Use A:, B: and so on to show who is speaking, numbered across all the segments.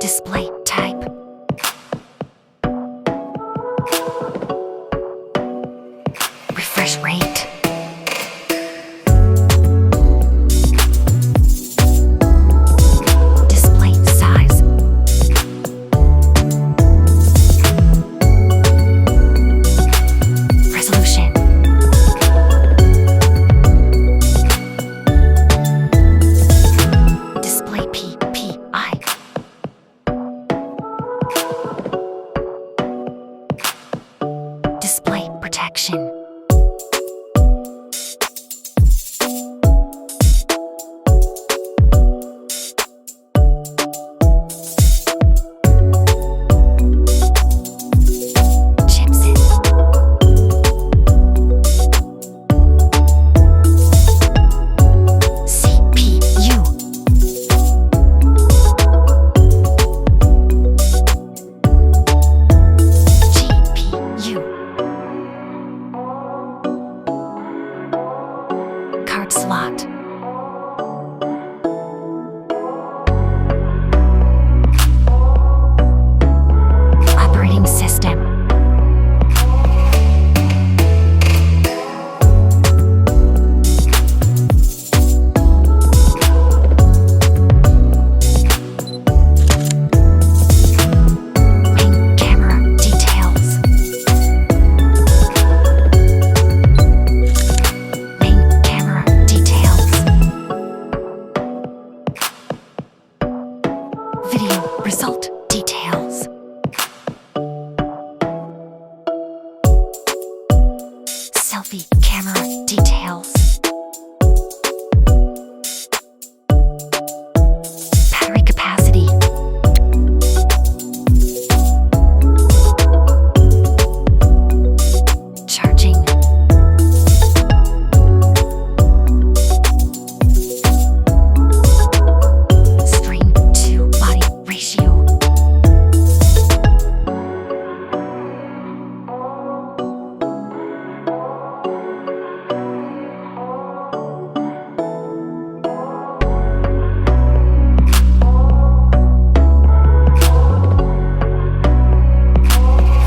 A: Display type. Refresh rate. Display size. Resolution. Display PPI. Display protection. Chipset. CPU. GPU. Card slot. Operating system. Main camera details. Main camera details. Video result details. Selfie camera details. Battery capacity. Charging. Screen to body ratio.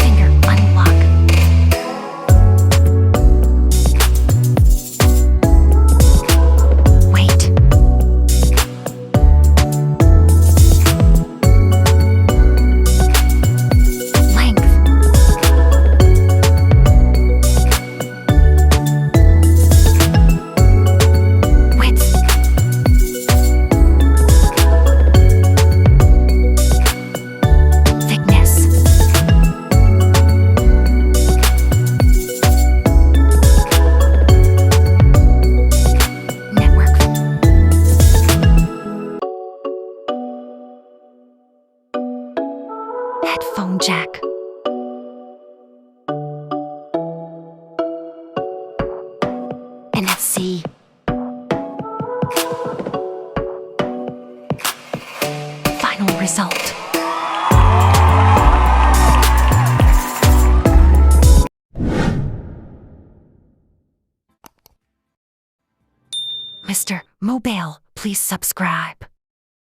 A: Finger unlock. Weight. Length. Width. Thickness. Network. Headphone jack. NFC. Final result. Mr. Mobile, please subscribe.